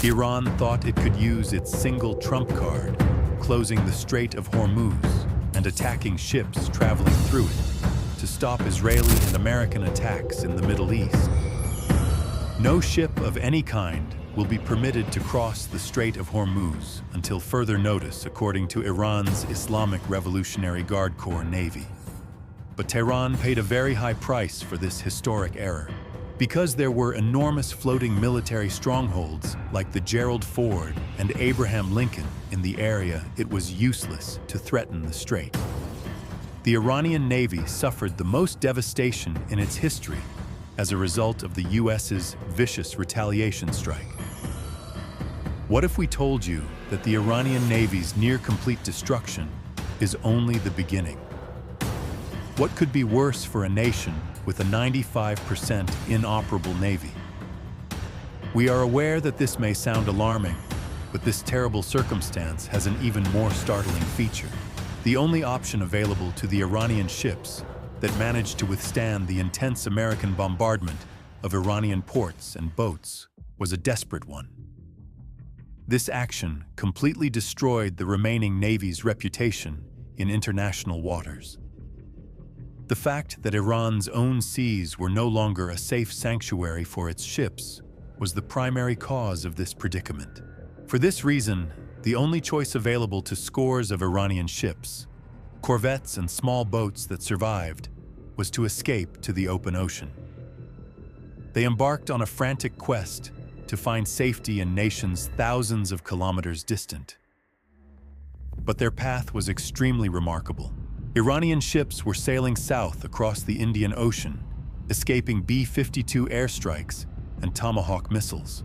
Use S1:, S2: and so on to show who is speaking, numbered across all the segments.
S1: Iran thought it could use its single trump card, closing the Strait of Hormuz and attacking ships traveling through it, to stop Israeli and American attacks in the Middle East. No ship of any kind will be permitted to cross the Strait of Hormuz until further notice, according to Iran's Islamic Revolutionary Guard Corps Navy. But Tehran paid a very high price for this historic error. Because there were enormous floating military strongholds like the Gerald Ford and Abraham Lincoln in the area, it was useless to threaten the strait. The Iranian Navy suffered the most devastation in its history as a result of the US's vicious retaliation strike. What if we told you that the Iranian Navy's near-complete destruction is only the beginning? What could be worse for a nation with a 95% inoperable navy? We are aware that this may sound alarming, but this terrible circumstance has an even more startling feature. The only option available to the Iranian ships that managed to withstand the intense American bombardment of Iranian ports and boats was a desperate one. This action completely destroyed the remaining Navy's reputation in international waters. The fact that Iran's own seas were no longer a safe sanctuary for its ships was the primary cause of this predicament. For this reason, the only choice available to scores of Iranian ships, corvettes and small boats that survived, was to escape to the open ocean. They embarked on a frantic quest to find safety in nations thousands of kilometers distant. But their path was extremely remarkable. Iranian ships were sailing south across the Indian Ocean, escaping B-52 airstrikes and Tomahawk missiles.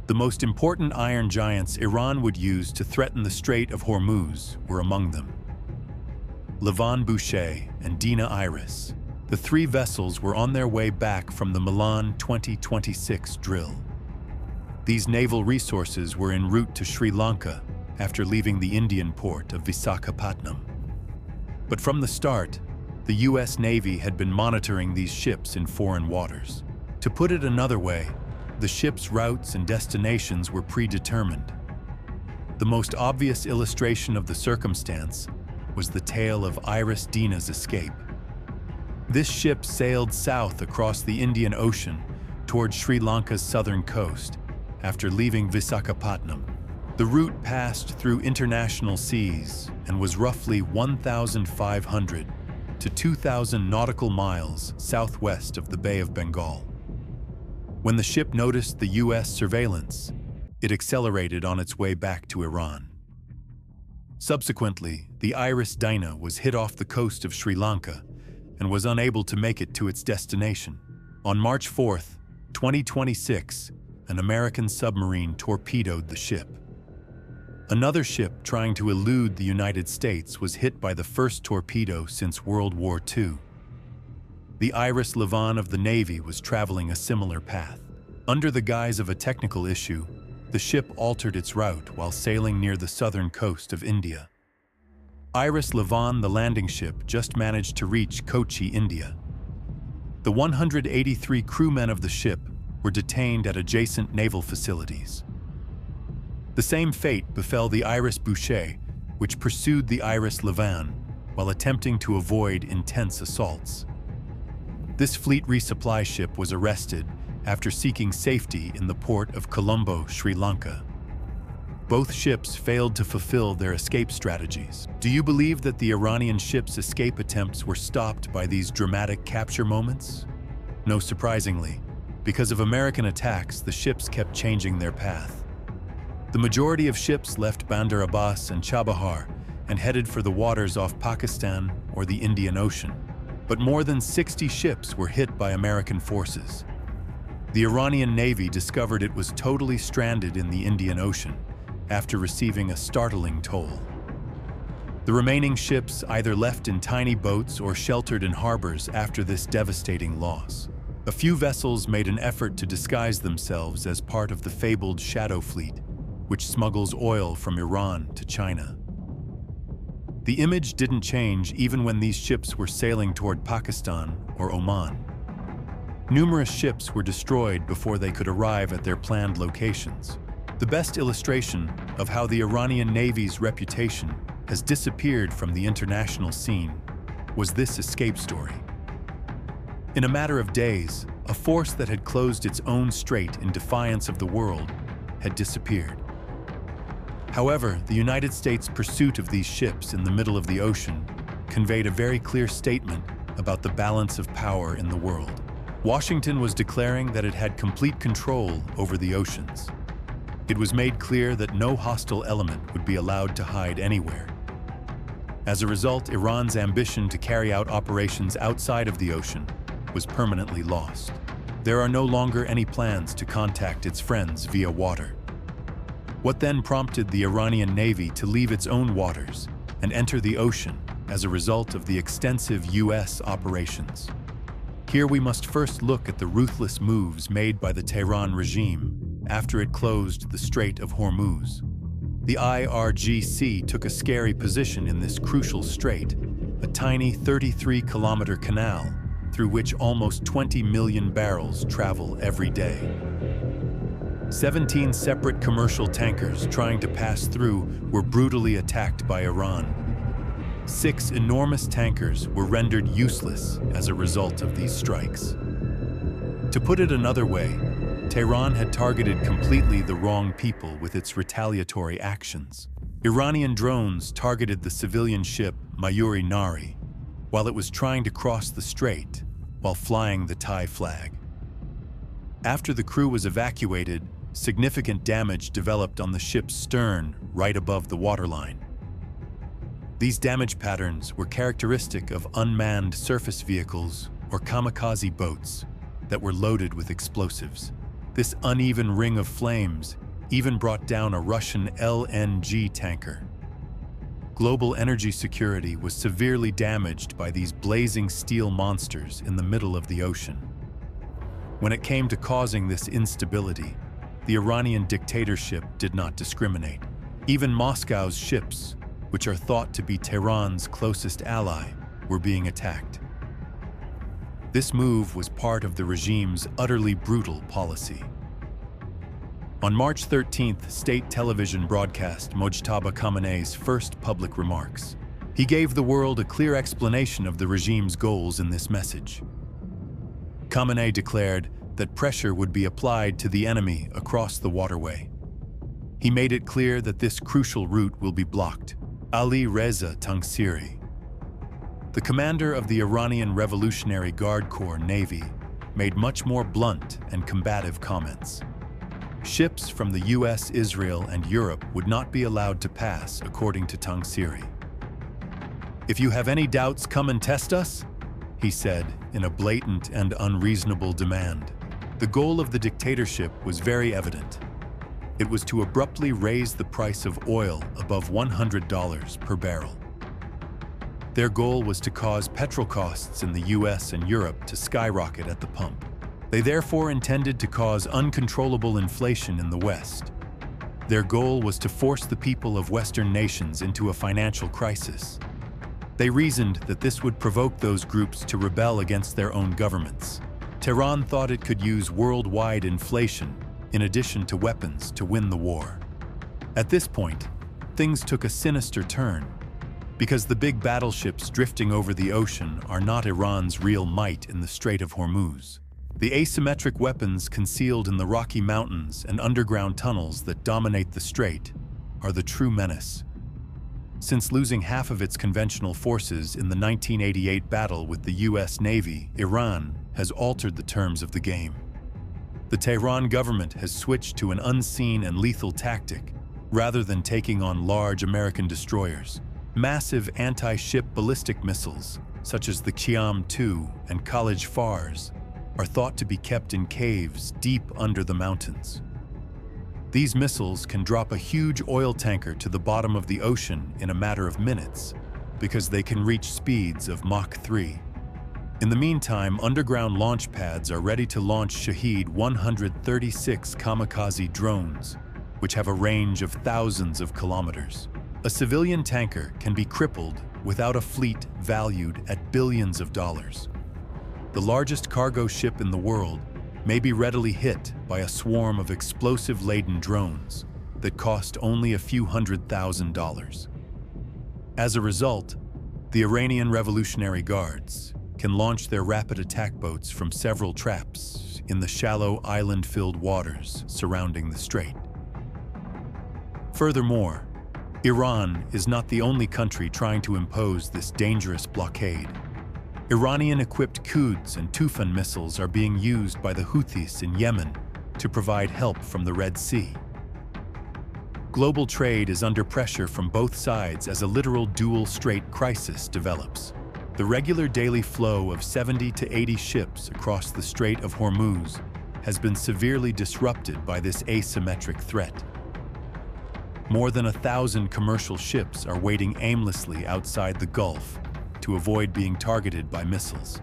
S1: The most important iron giants Iran would use to threaten the Strait of Hormuz were among them. Levan Boucher and Dina Iris, the three vessels, were on their way back from the Milan 2026 drill. These naval resources were en route to Sri Lanka after leaving the Indian port of Visakhapatnam. But from the start, the US Navy had been monitoring these ships in foreign waters. To put it another way, the ships' routes and destinations were predetermined. The most obvious illustration of the circumstance was the tale of Iris Dina's escape. This ship sailed south across the Indian Ocean toward Sri Lanka's southern coast after leaving Visakhapatnam. The route passed through international seas and was roughly 1,500 to 2,000 nautical miles southwest of the Bay of Bengal. When the ship noticed the US surveillance, it accelerated on its way back to Iran. Subsequently, the Iris Dina was hit off the coast of Sri Lanka and was unable to make it to its destination. On March 4, 2026, an American submarine torpedoed the ship. Another ship trying to elude the United States was hit by the first torpedo since World War II. The Iris Levan of the Navy was traveling a similar path. Under the guise of a technical issue, the ship altered its route while sailing near the southern coast of India. Iris Levan, the landing ship, just managed to reach Kochi, India. The 183 crewmen of the ship were detained at adjacent naval facilities. The same fate befell the Iris Boucher, which pursued the Iris Levan while attempting to avoid intense assaults. This fleet resupply ship was arrested after seeking safety in the port of Colombo, Sri Lanka. Both ships failed to fulfill their escape strategies. Do you believe that the Iranian ships' escape attempts were stopped by these dramatic capture moments? No, surprisingly, because of American attacks, the ships kept changing their path. The majority of ships left Bandar Abbas and Chabahar and headed for the waters off Pakistan or the Indian Ocean. But more than 60 ships were hit by American forces. The Iranian Navy discovered it was totally stranded in the Indian Ocean after receiving a startling toll. The remaining ships either left in tiny boats or sheltered in harbors after this devastating loss. A few vessels made an effort to disguise themselves as part of the fabled Shadow Fleet, which smuggles oil from Iran to China. The image didn't change even when these ships were sailing toward Pakistan or Oman. Numerous ships were destroyed before they could arrive at their planned locations. The best illustration of how the Iranian Navy's reputation has disappeared from the international scene was this escape story. In a matter of days, a force that had closed its own strait in defiance of the world had disappeared. However, the United States' pursuit of these ships in the middle of the ocean conveyed a very clear statement about the balance of power in the world. Washington was declaring that it had complete control over the oceans. It was made clear that no hostile element would be allowed to hide anywhere. As a result, Iran's ambition to carry out operations outside of the ocean was permanently lost. There are no longer any plans to contact its friends via water. What then prompted the Iranian Navy to leave its own waters and enter the ocean as a result of the extensive U.S. operations? Here we must first look at the ruthless moves made by the Tehran regime after it closed the Strait of Hormuz. The IRGC took a scary position in this crucial strait, a tiny 33-kilometer canal through which almost 20 million barrels travel every day. 17 separate commercial tankers trying to pass through were brutally attacked by Iran. 6 enormous tankers were rendered useless as a result of these strikes. To put it another way, Tehran had targeted completely the wrong people with its retaliatory actions. Iranian drones targeted the civilian ship Mayuri Nari while it was trying to cross the strait while flying the Thai flag. After the crew was evacuated, significant damage developed on the ship's stern right above the waterline. These damage patterns were characteristic of unmanned surface vehicles or kamikaze boats that were loaded with explosives. This uneven ring of flames even brought down a Russian LNG tanker. Global energy security was severely damaged by these blazing steel monsters in the middle of the ocean. When it came to causing this instability, the Iranian dictatorship did not discriminate. Even Moscow's ships, which are thought to be Tehran's closest ally, were being attacked. This move was part of the regime's utterly brutal policy. On March 13th, state television broadcast Mojtaba Khamenei's first public remarks. He gave the world a clear explanation of the regime's goals in this message. Khamenei declared that pressure would be applied to the enemy across the waterway. He made it clear that this crucial route will be blocked. Ali Reza Tangsiri, the commander of the Iranian Revolutionary Guard Corps Navy, made much more blunt and combative comments. Ships from the US, Israel, and Europe would not be allowed to pass, according to Tangsiri. "If you have any doubts, come and test us," he said in a blatant and unreasonable demand. The goal of the dictatorship was very evident. It was to abruptly raise the price of oil above $100 per barrel. Their goal was to cause petrol costs in the US and Europe to skyrocket at the pump. They therefore intended to cause uncontrollable inflation in the West. Their goal was to force the people of Western nations into a financial crisis. They reasoned that this would provoke those groups to rebel against their own governments. Tehran thought it could use worldwide inflation in addition to weapons to win the war. At this point, things took a sinister turn, because the big battleships drifting over the ocean are not Iran's real might in the Strait of Hormuz. The asymmetric weapons concealed in the Rocky Mountains and underground tunnels that dominate the strait are the true menace. Since losing half of its conventional forces in the 1988 battle with the US Navy, Iran has altered the terms of the game. The Tehran government has switched to an unseen and lethal tactic rather than taking on large American destroyers. Massive anti-ship ballistic missiles, such as the Qiam-2 and College Fars, are thought to be kept in caves deep under the mountains. These missiles can drop a huge oil tanker to the bottom of the ocean in a matter of minutes because they can reach speeds of Mach 3. In the meantime, underground launch pads are ready to launch Shahed 136 kamikaze drones, which have a range of thousands of kilometers. A civilian tanker can be crippled without a fleet valued at billions of dollars. the largest cargo ship in the world may be readily hit by a swarm of explosive-laden drones that cost only a few $100,000. As a result, the Iranian Revolutionary Guards can launch their rapid attack boats from several traps in the shallow island-filled waters surrounding the strait. Furthermore, Iran is not the only country trying to impose this dangerous blockade. Iranian-equipped Quds and Tufan missiles are being used by the Houthis in Yemen to provide help from the Red Sea. Global trade is under pressure from both sides as a literal dual strait crisis develops. The regular daily flow of 70 to 80 ships across the Strait of Hormuz has been severely disrupted by this asymmetric threat. More than 1,000 commercial ships are waiting aimlessly outside the Gulf to avoid being targeted by missiles.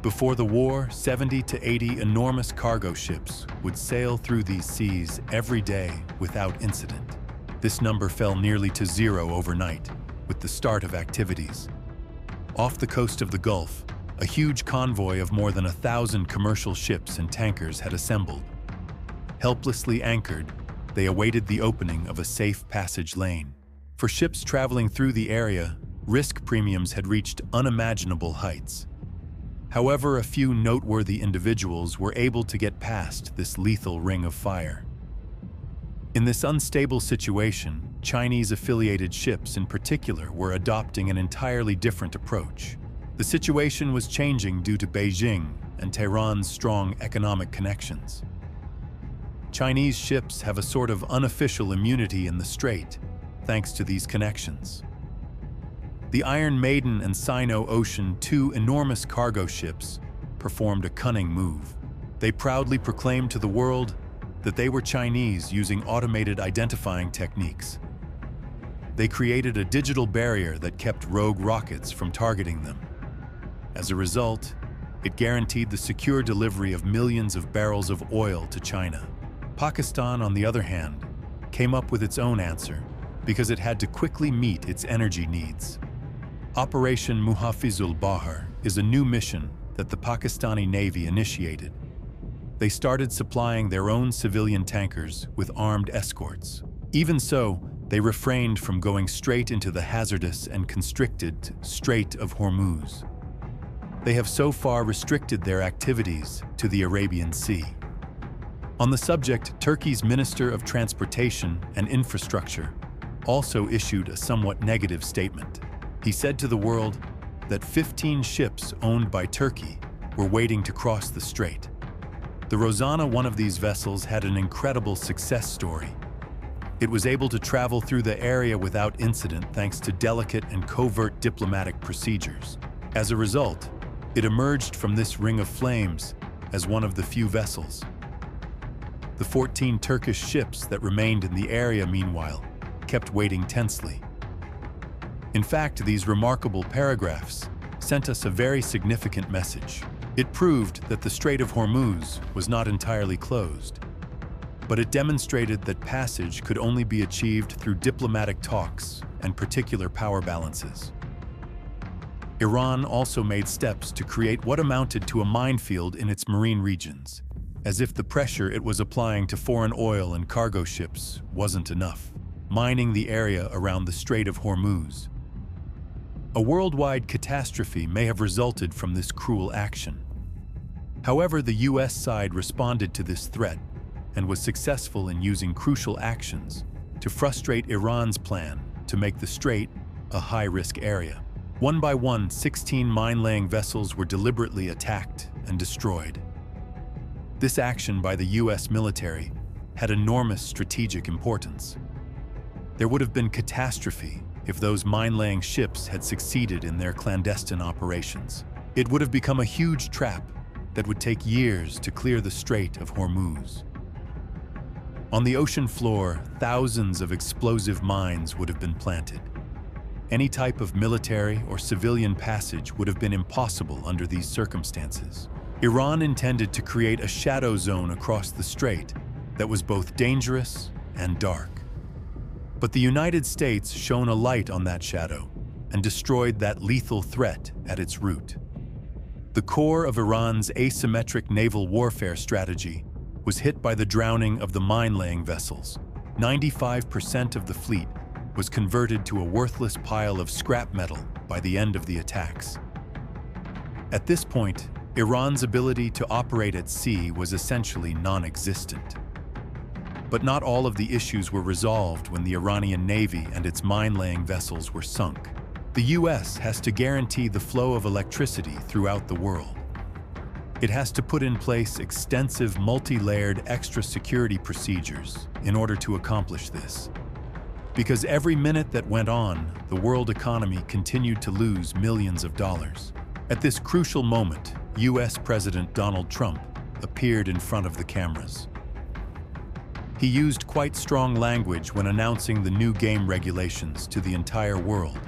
S1: Before the war, 70 to 80 enormous cargo ships would sail through these seas every day without incident. This number fell nearly to zero overnight with the start of activities. Off the coast of the Gulf, a huge convoy of more than 1,000 commercial ships and tankers had assembled. Helplessly anchored, they awaited the opening of a safe passage lane. For ships traveling through the area, risk premiums had reached unimaginable heights. However, a few noteworthy individuals were able to get past this lethal ring of fire. In this unstable situation, Chinese-affiliated ships in particular were adopting an entirely different approach. The situation was changing due to Beijing and Tehran's strong economic connections. Chinese ships have a sort of unofficial immunity in the strait, thanks to these connections. The Iron Maiden and Sino-Ocean, two enormous cargo ships, performed a cunning move. They proudly proclaimed to the world that they were Chinese using automated identifying techniques. They created a digital barrier that kept rogue rockets from targeting them. As a result, it guaranteed the secure delivery of millions of barrels of oil to China. Pakistan, on the other hand, came up with its own answer because it had to quickly meet its energy needs. Operation Muhafizul Bahar is a new mission that the Pakistani Navy initiated. They started supplying their own civilian tankers with armed escorts. Even so, they refrained from going straight into the hazardous and constricted Strait of Hormuz. They have so far restricted their activities to the Arabian Sea. On the subject, Turkey's Minister of Transportation and Infrastructure also issued a somewhat negative statement. He said to the world that 15 ships owned by Turkey were waiting to cross the strait. The Rosanna, one of these vessels, had an incredible success story. It was able to travel through the area without incident thanks to delicate and covert diplomatic procedures. As a result, it emerged from this ring of flames as one of the few vessels. The 14 Turkish ships that remained in the area, meanwhile, kept waiting tensely. In fact, these remarkable paragraphs sent us a very significant message. It proved that the Strait of Hormuz was not entirely closed, but it demonstrated that passage could only be achieved through diplomatic talks and particular power balances. Iran also made steps to create what amounted to a minefield in its marine regions, as if the pressure it was applying to foreign oil and cargo ships wasn't enough, mining the area around the Strait of Hormuz. A worldwide catastrophe may have resulted from this cruel action. However, the US side responded to this threat and was successful in using crucial actions to frustrate Iran's plan to make the strait a high-risk area. One by one, 16 mine-laying vessels were deliberately attacked and destroyed. This action by the US military had enormous strategic importance. There would have been catastrophe if those mine-laying ships had succeeded in their clandestine operations. It would have become a huge trap that would take years to clear the Strait of Hormuz. On the ocean floor, thousands of explosive mines would have been planted. Any type of military or civilian passage would have been impossible under these circumstances. Iran intended to create a shadow zone across the strait that was both dangerous and dark. But the United States shone a light on that shadow and destroyed that lethal threat at its root. The core of Iran's asymmetric naval warfare strategy was hit by the drowning of the mine-laying vessels. 95% of the fleet was converted to a worthless pile of scrap metal by the end of the attacks. At this point, Iran's ability to operate at sea was essentially non-existent. But not all of the issues were resolved when the Iranian Navy and its mine-laying vessels were sunk. The U.S. has to guarantee the flow of electricity throughout the world. It has to put in place extensive multi-layered extra security procedures in order to accomplish this. Because every minute that went on, the world economy continued to lose millions of dollars. At this crucial moment, U.S. President Donald Trump appeared in front of the cameras. He used quite strong language when announcing the new game regulations to the entire world.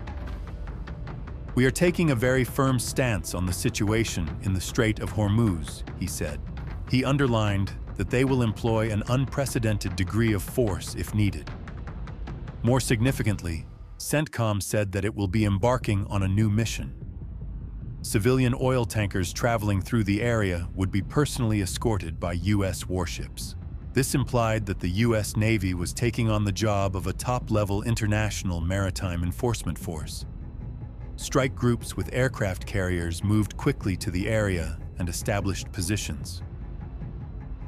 S1: "We are taking a very firm stance on the situation in the Strait of Hormuz," he said. He underlined that they will employ an unprecedented degree of force if needed. More significantly, CENTCOM said that it will be embarking on a new mission. Civilian oil tankers traveling through the area would be personally escorted by U.S. warships. This implied that the U.S. Navy was taking on the job of a top-level international maritime enforcement force. Strike groups with aircraft carriers moved quickly to the area and established positions.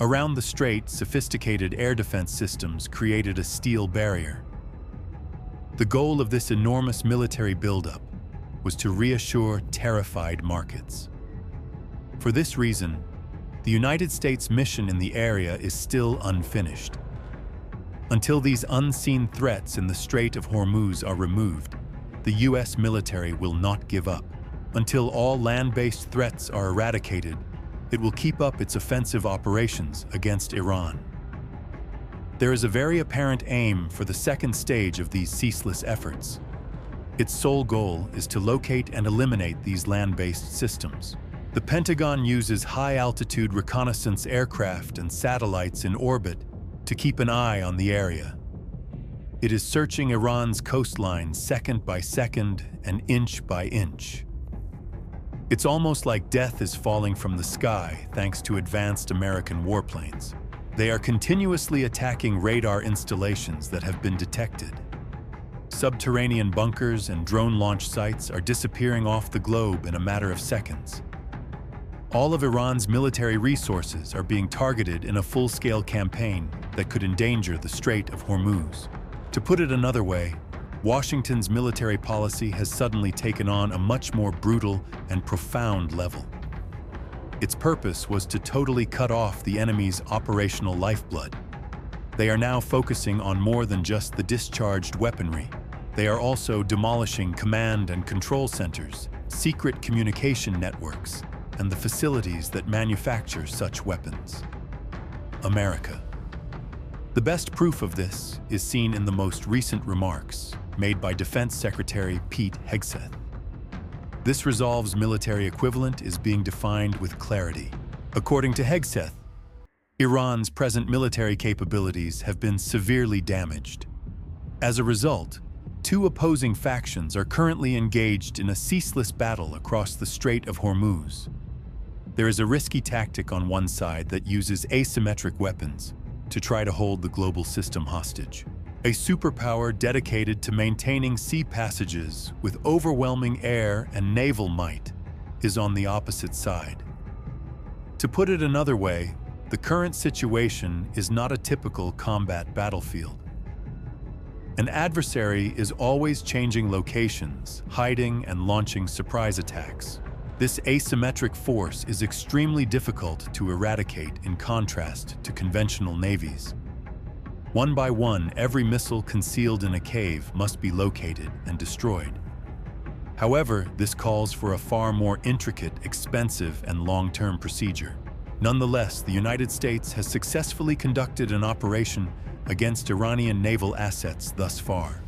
S1: Around the strait, sophisticated air defense systems created a steel barrier. The goal of this enormous military buildup was to reassure terrified markets. For this reason, the United States mission in the area is still unfinished. Until these unseen threats in the Strait of Hormuz are removed, the U.S. military will not give up. Until all land-based threats are eradicated, it will keep up its offensive operations against Iran. There is a very apparent aim for the second stage of these ceaseless efforts. Its sole goal is to locate and eliminate these land-based systems. The Pentagon uses high-altitude reconnaissance aircraft and satellites in orbit to keep an eye on the area. It is searching Iran's coastline second by second and inch by inch. It's almost like death is falling from the sky thanks to advanced American warplanes. They are continuously attacking radar installations that have been detected. Subterranean bunkers and drone launch sites are disappearing off the globe in a matter of seconds. All of Iran's military resources are being targeted in a full-scale campaign that could endanger the Strait of Hormuz. To put it another way, Washington's military policy has suddenly taken on a much more brutal and profound level. Its purpose was to totally cut off the enemy's operational lifeblood. They are now focusing on more than just the discharged weaponry. They are also demolishing command and control centers, secret communication networks, and the facilities that manufacture such weapons. America. The best proof of this is seen in the most recent remarks made by Defense Secretary Pete Hegseth. This resolve's military equivalent is being defined with clarity. According to Hegseth, Iran's present military capabilities have been severely damaged. As a result, two opposing factions are currently engaged in a ceaseless battle across the Strait of Hormuz. There is a risky tactic on one side that uses asymmetric weapons to try to hold the global system hostage. A superpower dedicated to maintaining sea passages with overwhelming air and naval might is on the opposite side. To put it another way, the current situation is not a typical combat battlefield. An adversary is always changing locations, hiding and launching surprise attacks. This asymmetric force is extremely difficult to eradicate in contrast to conventional navies. One by one, every missile concealed in a cave must be located and destroyed. However, this calls for a far more intricate, expensive, and long-term procedure. Nonetheless, the United States has successfully conducted an operation against Iranian naval assets thus far.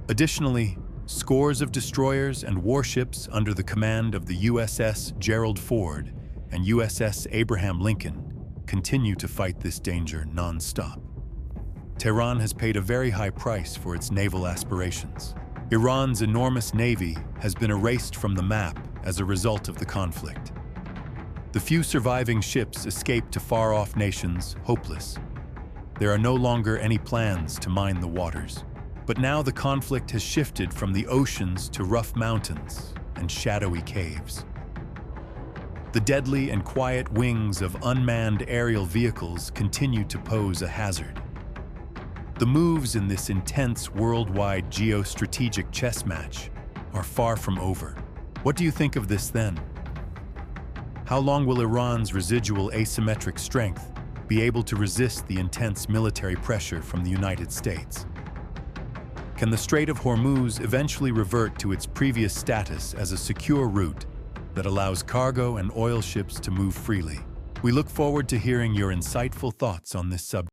S1: Additionally, scores of destroyers and warships under the command of the USS Gerald Ford and USS Abraham Lincoln continue to fight this danger non-stop. Tehran has paid a very high price for its naval aspirations. Iran's enormous navy has been erased from the map as a result of the conflict. The few surviving ships escaped to far-off nations, hopeless. There are no longer any plans to mine the waters. But now the conflict has shifted from the oceans to rough mountains and shadowy caves. The deadly and quiet wings of unmanned aerial vehicles continue to pose a hazard. The moves in this intense worldwide geostrategic chess match are far from over. What do you think of this then? How long will Iran's residual asymmetric strength be able to resist the intense military pressure from the United States? Can the Strait of Hormuz eventually revert to its previous status as a secure route that allows cargo and oil ships to move freely? We look forward to hearing your insightful thoughts on this subject.